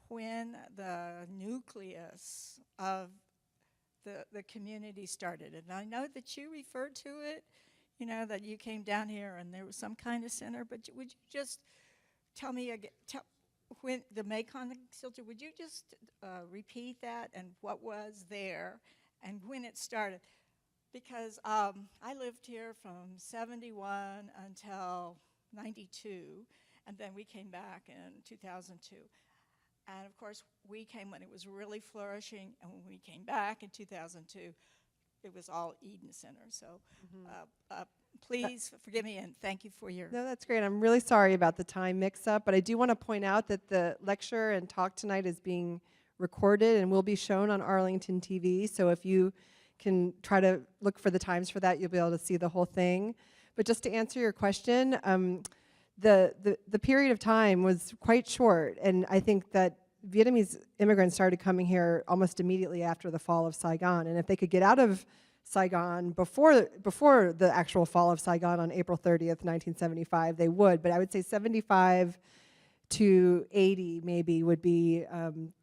when the nucleus of the community started? And I know that you referred to it, that you came down here and there was some kind of center, but would you just tell me again, when the Mekong Silter, would you just repeat that and what was there and when it started? Because I lived here from 71 until 92, and then we came back in 2002. And of course, we came when it was really flourishing, and when we came back in 2002, it was all Eden Center. So please forgive me, and thank you for your... No, that's great. I'm really sorry about the time mix-up, but I do want to point out that the lecture and talk tonight is being recorded and will be shown on Arlington TV. So if you can try to look for the times for that, you'll be able to see the whole thing. But just to answer your question, the period of time was quite short, and I think that Vietnamese immigrants started coming here almost immediately after the fall of Saigon, and if they could get out of Saigon before the actual fall of Saigon on April 30th, 1975, they would, but I would say 75 to 80 maybe would be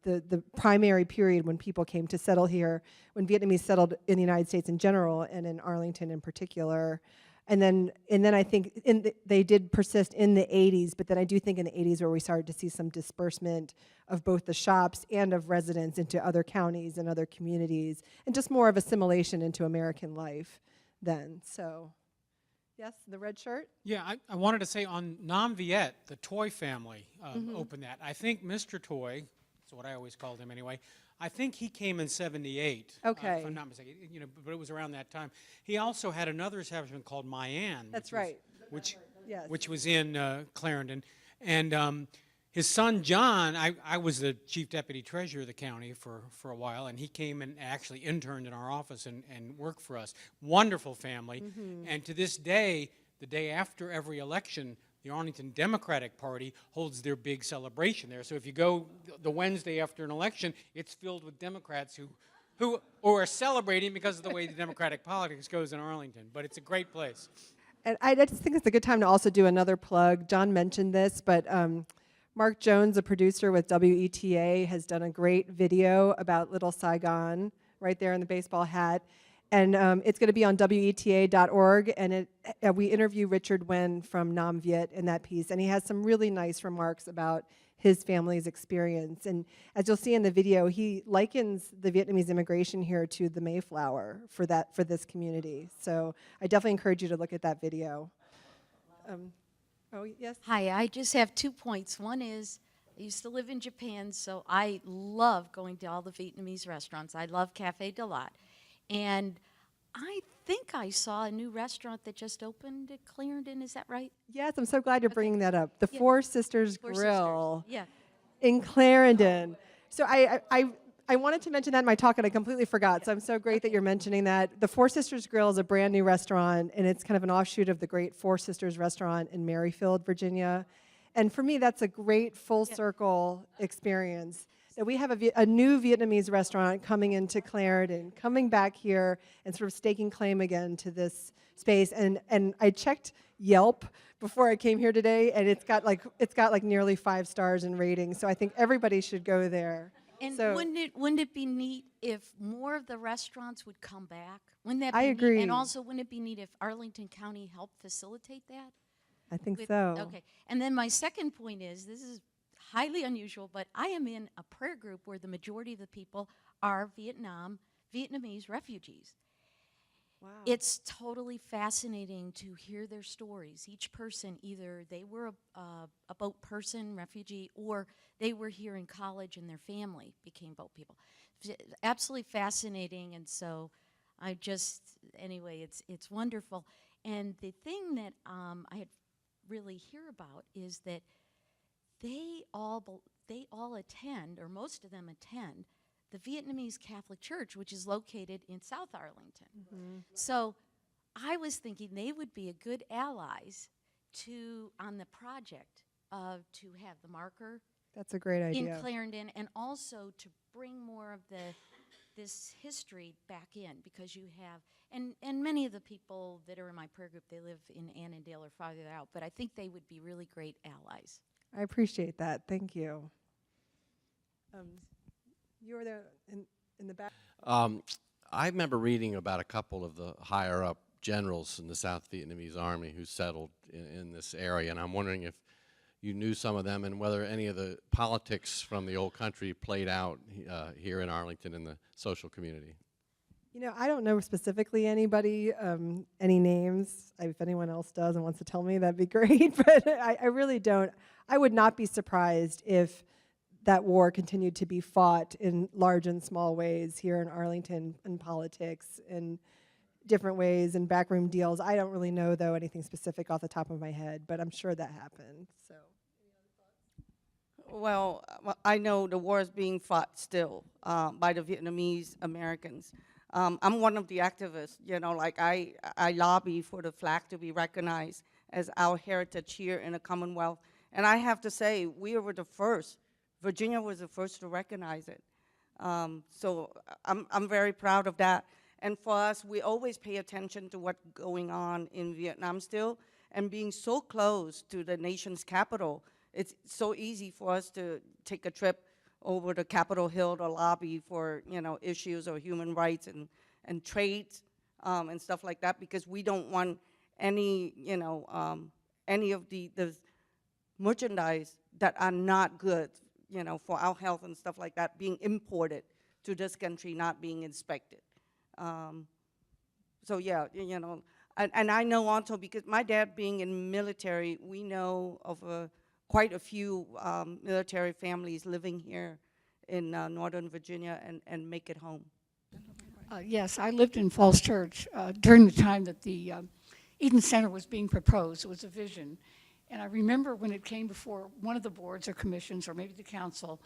the primary period when people came to settle here, when Vietnamese settled in the United States in general and in Arlington in particular. And then I think they did persist in the 80s, but then I do think in the 80s where we started to see some disbursement of both the shops and of residents into other counties and other communities, and just more of assimilation into American life then. So, yes, the red shirt? Yeah, I wanted to say on Nam Viet, the Toy family opened that. I think Mr. Toy, that's what I always called him anyway, I think he came in 78. Okay. If I'm not mistaken, but it was around that time. He also had another establishment called Mayan. That's right. Yes. Which was in Clarendon. And his son, John, I was the chief deputy treasurer of the county for a while, and he came and actually interned in our office and worked for us. Wonderful family. And to this day, the day after every election, the Arlington Democratic Party holds their big celebration there. So if you go the Wednesday after an election, it's filled with Democrats who are celebrating because of the way the Democratic politics goes in Arlington. But it's a great place. And I just think it's a good time to also do another plug. John mentioned this, but Mark Jones, a producer with WETA, has done a great video about Little Saigon right there in the baseball hat. And it's going to be on WETA.org, and we interview Richard Nguyen from Nam Viet in that piece, and he has some really nice remarks about his family's experience. And as you'll see in the video, he likens the Vietnamese immigration here to the Mayflower for this community. So I definitely encourage you to look at that video. Oh, yes? Hi, I just have 2 points. One is, I used to live in Japan, so I love going to all the Vietnamese restaurants. I love Café de Lot. And I think I saw a new restaurant that just opened at Clarendon. Is that right? Yes, I'm so glad you're Okay. bringing that up. The Yeah. Four Sisters Four Grill Sisters. Yeah. in Clarendon. So I wanted to mention that in my talk, and I completely forgot. So I'm so great that you're mentioning that. The Four Sisters Grill is a brand new restaurant, and it's kind of an offshoot of the great Four Sisters restaurant in Merrifield, Virginia. And for me, that's a great full circle experience. That we have a new Vietnamese restaurant coming into Clarendon, coming back here and sort of staking claim again to this space. And I checked Yelp before I came here today, and it's got like nearly 5 stars in ratings. So I think everybody should go there. And So wouldn't it be neat if more of the restaurants would come back? Wouldn't that be I neat? agree. And also, wouldn't it be neat if Arlington County helped facilitate that? I think With- so. Okay. And then my second point is, this is highly unusual, but I am in a prayer group where the majority of the people are Vietnamese refugees. Wow. It's totally fascinating to hear their stories. Each person, either they were a boat person, refugee, or they were here in college and their family became boat people. Absolutely fascinating, and so anyway, it's wonderful. And the thing that I had really hear about is that they all attend, or most of them attend, the Vietnamese Catholic Church, which is located in South Arlington. So I was thinking they would be a good allies on the project to have the marker That's a great idea. in Clarendon, and also to bring more of this history back in, because you have, and many of the people that are in my prayer group, they live in Annandale or farther out, but I think they would be really great allies. I appreciate that. Thank you. You were there in the back. I remember reading about a couple of the higher up generals in the South Vietnamese army who settled in this area, and I'm wondering if you knew some of them and whether any of the politics from the old country played out here in Arlington in the social community. You know, I don't know specifically anybody, any names. If anyone else does and wants to tell me, that'd be great. But I really don't. I would not be surprised if that war continued to be fought in large and small ways here in Arlington, in politics, in different ways, in backroom deals. I don't really know, though, anything specific off the top of my head, but I'm sure that happened. So. Well, I know the war is being fought still by the Vietnamese Americans. I'm one of the activists, like I lobby for the flag to be recognized as our heritage here in the Commonwealth. And I have to say, we were the first. Virginia was the first to recognize it. So I'm very proud of that. And for us, we always pay attention to what's going on in Vietnam still, and being so close to the nation's capital, it's so easy for us to take a trip over to Capitol Hill to lobby for, issues of human rights and trade and stuff like that, because we don't want any of the merchandise that are not good, for our health and stuff like that, being imported to this country, not being inspected. So yeah, and I know also, because my dad being in military, we know of quite a few military families living here in Northern Virginia and make it home. Yes, I lived in Falls Church during the time that the Eden Center was being proposed. It was a vision. And I remember when it came before one of the boards or commissions, or maybe the council,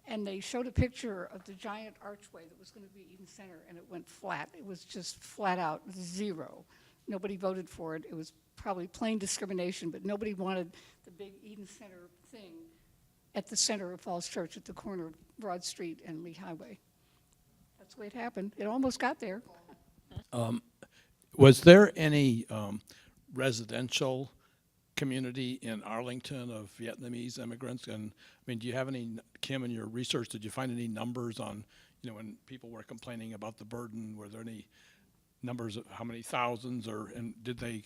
and they showed a picture of the giant archway that was going to be Eden Center, and it went flat. It was just flat out zero. Nobody voted for it. It was probably plain discrimination, but nobody wanted the big Eden Center thing at the center of Falls Church, at the corner of Broad Street and Lee Highway. That's the way it happened. It almost got there. Was there any residential community in Arlington of Vietnamese immigrants? And I mean, do you have any, Kim, in your research, did you find any numbers on, when people were complaining about the burden? Were there any numbers of how many thousands, and did they,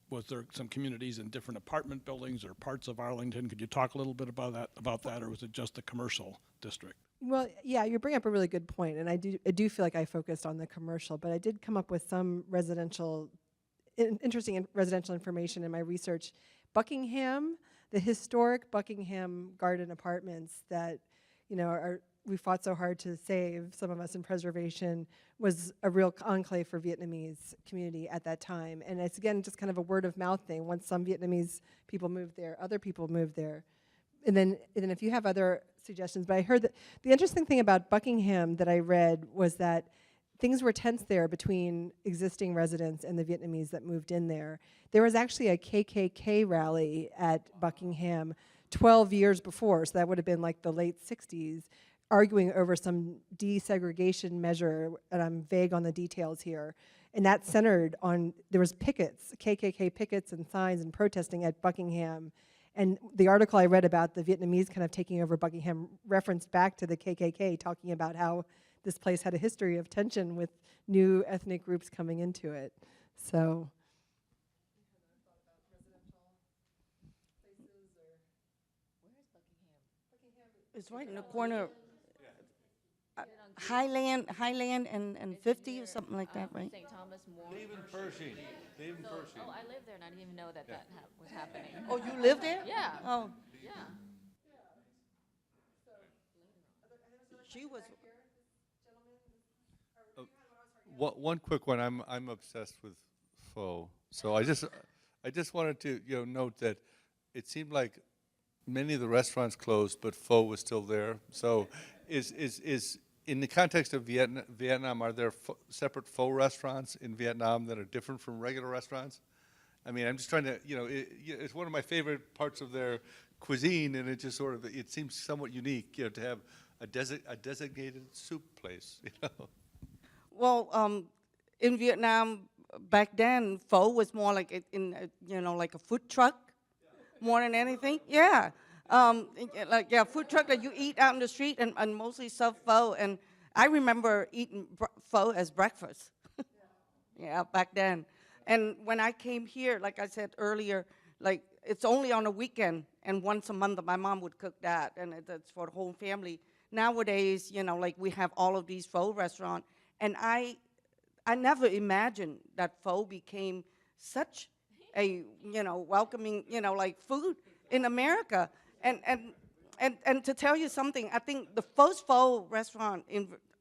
was there some communities in different apartment buildings or parts of Arlington? Could you talk a little bit about that, or was it just the commercial district? Well, yeah, you bring up a really good point, and I do feel like I focused on the commercial, but I did come up with some interesting residential information in my research. Buckingham, the historic Buckingham Garden Apartments that we fought so hard to save, some of us in preservation, was a real enclave for Vietnamese community at that time. And it's, again, just kind of a word of mouth thing. Once some Vietnamese people moved there, other people moved there. And then if you have other suggestions, but I heard that the interesting thing about Buckingham that I read was that things were tense there between existing residents and the Vietnamese that moved in there. There was actually a KKK rally at Buckingham 12 years before, so that would have been like the late 60s, arguing over some desegregation measure, and I'm vague on the details here. And that centered on, there was pickets, KKK pickets and signs and protesting at Buckingham. And the article I read about the Vietnamese kind of taking over Buckingham referenced back to the KKK, talking about how this place had a history of tension with new ethnic groups coming into it. So. It's right in the corner. Highland and 50 or something like that, right? St. Thomas More. They even Pershing. They even Pershing. Oh, I lived there and I didn't even know that was happening. Oh, you live there? Yeah. Oh, Yeah. she was. One quick one. I'm obsessed with pho. So I just wanted to note that it seemed like many of the restaurants closed, but pho was still there. So is in the context of Vietnam, are there separate pho restaurants in Vietnam that are different from regular restaurants? I mean, I'm just trying to, it's one of my favorite parts of their cuisine, and it just sort of, it seems somewhat unique, to have a designated soup place, Well, in Vietnam back then, pho was more like like a food truck, more than anything. Yeah, food truck that you eat out in the street and mostly serve pho. And I remember eating pho as breakfast. Yeah, back then. And when I came here, like I said earlier, like it's only on a weekend and once a month my mom would cook that, and it's for the whole family. Nowadays, like we have all of these pho restaurants. And I never imagined that pho became such a, welcoming, like food in America. And to tell you something, I think the first pho restaurant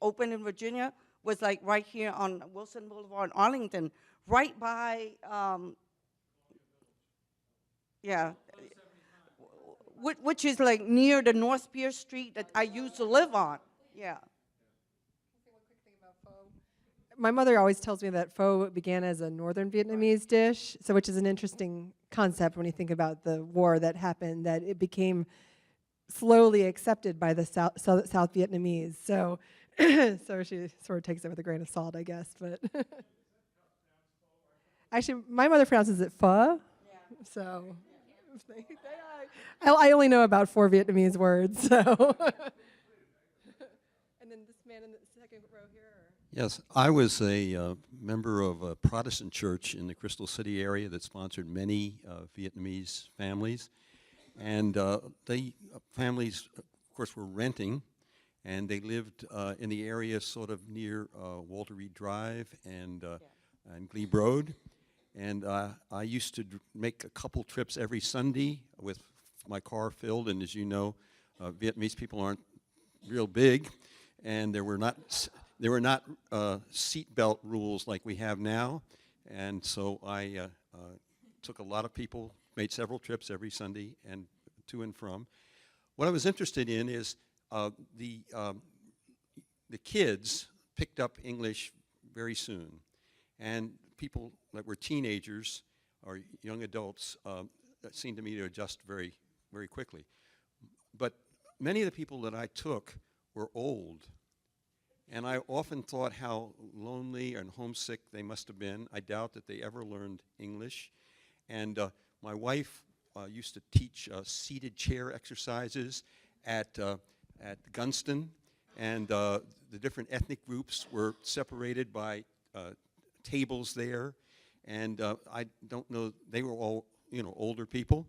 opened in Virginia was like right here on Wilson Boulevard in Arlington, right by, which is like near the North Pier Street that I used to live on. Yeah. My mother always tells me that pho began as a northern Vietnamese dish, so which is an interesting concept when you think about the war that happened, that it became slowly accepted by the South Vietnamese. So, so she sort of takes it with a grain of salt, I guess. But actually, my mother pronounces it pho. Yeah. So I only know about 4 Vietnamese words. So. And then this man in the second row here. Yes, I was a member of a Protestant church in the Crystal City area that sponsored many Vietnamese families. And they families, of course, were renting, and they lived in the area sort of near Walter Reed Drive and Glebe Road. And I used to make a couple trips every Sunday with my car filled. And as you know, Vietnamese people aren't real big, and there were not seatbelt rules like we have now, and so I took a lot of people, made several trips every Sunday and to and from. What I was interested in is the kids picked up English very soon, and people that were teenagers or young adults seemed to me to adjust very, very quickly. But many of the people that I took were old. And I often thought how lonely and homesick they must have been. I doubt that they ever learned English. And my wife used to teach seated chair exercises at Gunston. And the different ethnic groups were separated by tables there. And I don't know, they were all, older people.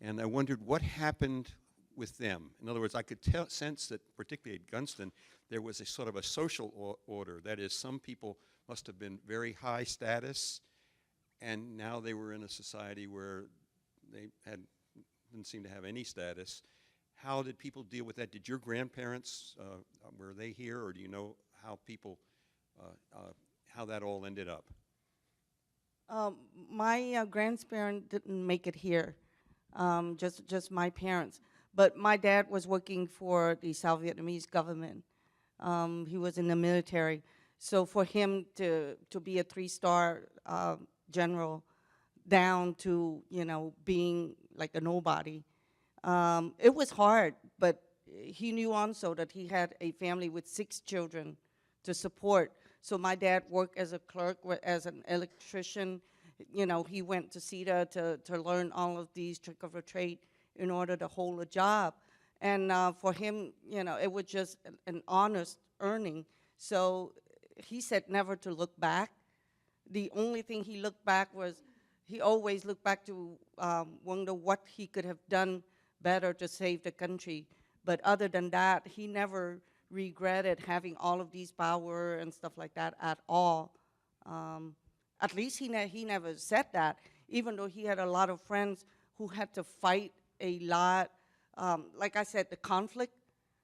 And I wondered what happened with them. In other words, I could sense that, particularly at Gunston, there was a sort of a social order. That is, some people must have been very high status, and now they were in a society where they didn't seem to have any status. how did people deal with that? Did your grandparents, were they here, or do you know how people, how that all ended up? My grandparents didn't make it here, just my parents. But my dad was working for the South Vietnamese government. He was in the military. So for him to be a 3-star general down to, you know, being like a nobody, it was hard, but he knew also that he had a family with 6 children to support. So my dad worked as a clerk, as an electrician. You know, he went to CETA to learn all of these trick of a trade in order to hold a job. And for him, you know, it was just an honest earning. So he said never to look back. The only thing he looked back was, he always looked back to wonder what he could have done better to save the country. But other than that, he never regretted having all of these power and stuff like that at all. At least he never said that, even though he had a lot of friends who had to fight a lot. Like I said, the conflict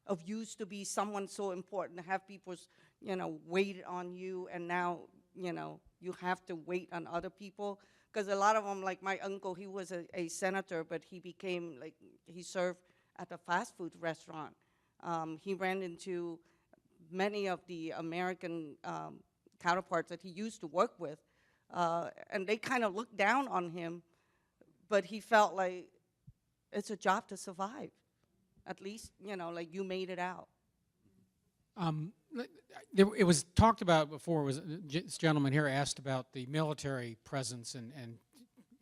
of used to be someone so important to have people, you know, wait on you, and now, you know, you have to wait on other people. Because a lot of them, like my uncle, he was a senator, but he became, like, he served at a fast food restaurant. He ran into many of the American counterparts that he used to work with, and they kind of looked down on him, but he felt like it's a job to survive. At least, you know, like, you made it out. It was talked about before. Was this gentleman here asked about the military presence and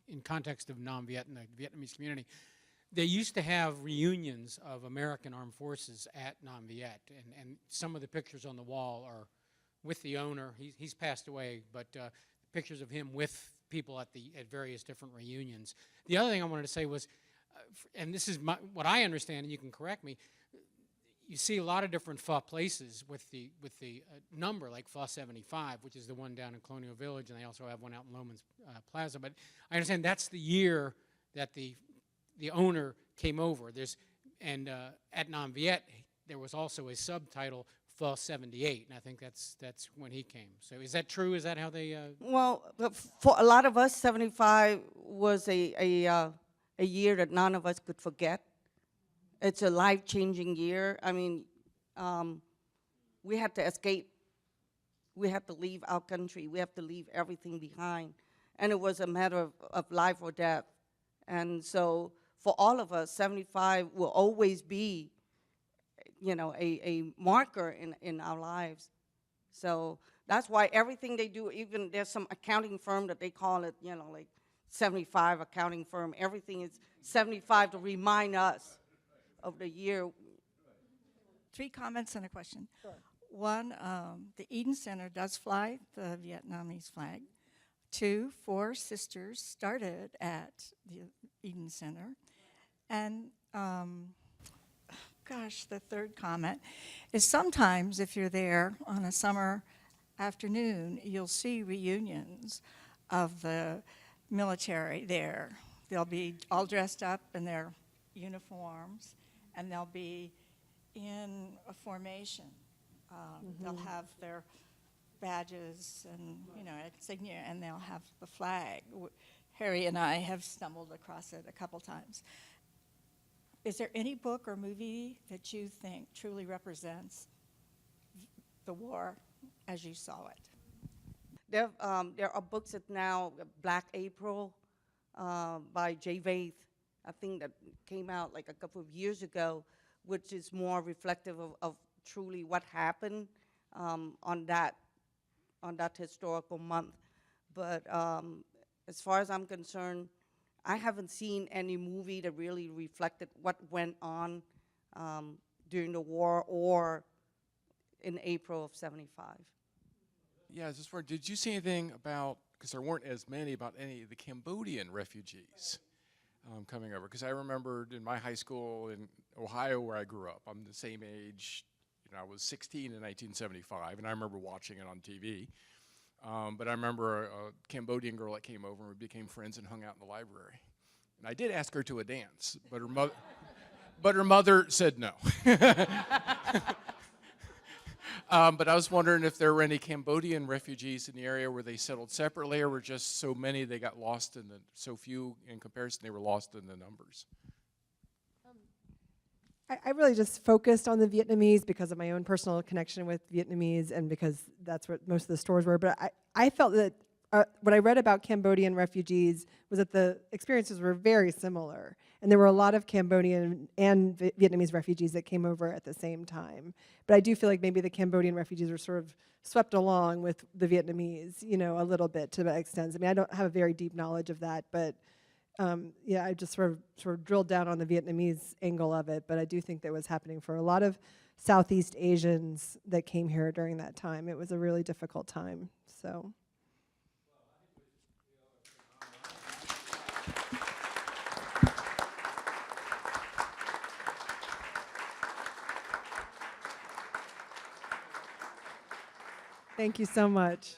in context of Vietnamese community. They used to have reunions of American armed forces at Nam Viet, and some of the pictures on the wall are with the owner. He's passed away, but pictures of him with people at various different reunions. The other thing I wanted to say was, and this is what I understand, and you can correct me, you see a lot of different pho places with the number, like pho 75, which is the one down in Colonial Village, and they also have one out in Loman's Plaza. But I understand that's the year that the owner came over. At Nam Viet, there was also a subtitle, pho 78, and I think that's when he came. So is that true? Is that how they? Well, for a lot of us, 75 was a year that none of us could forget. It's a life-changing year. I mean, we had to escape. We had to leave our country. We have to leave everything behind. And it was a matter of life or death. And so for all of us, 75 will always be, you know, a marker in our lives. So that's why everything they do, even there's some accounting firm that they call it, you know, like 75 accounting firm. Everything is 75 to remind us of the year. 3 comments and a question. Sure. One, the Eden Center does fly the Vietnamese flag. 2, 4 sisters started at the Eden Center. And gosh, the 3rd comment is sometimes if you're there on a summer afternoon, you'll see reunions of the military there. They'll be all dressed up in their uniforms, and they'll be in a formation. They'll have their badges and, you know, insignia, and they'll have the flag. Harry and I have stumbled across it a couple times. Is there any book or movie that you think truly represents the war as you saw it? There are books that now, Black April by J. Vaith, I think that came out like a couple of years ago, which is more reflective of truly what happened on that historical month. But as far as I'm concerned, I haven't seen any movie that really reflected what went on during the war or in April of '75. Yeah, just for, did you see anything about, because there weren't as many, about any of the Cambodian refugees coming over? Because I remembered in my high school in Ohio where I grew up, I'm the same age, you know, I was 16 in 1975, and I remember watching it on TV. But I remember a Cambodian girl that came over and we became friends and hung out in the library. And I did ask her to a dance, but but her mother said no. But I was wondering if there were any Cambodian refugees in the area where they settled separately, or were just so many they got lost in the, so few in comparison they were lost in the numbers. I really just focused on the Vietnamese because of my own personal connection with Vietnamese and because that's what most of the stores were. But I felt that what I read about Cambodian refugees was that the experiences were very similar. And there were a lot of Cambodian and Vietnamese refugees that came over at the same time. But I do feel like maybe the Cambodian refugees were sort of swept along with the Vietnamese, you know, a little bit to that extent. I mean, I don't have a very deep knowledge of that, but yeah, I just sort of drilled down on the Vietnamese angle of it, but I do think that was happening for a lot of Southeast Asians that came here during that time. It was a really difficult time, so. Thank you so much.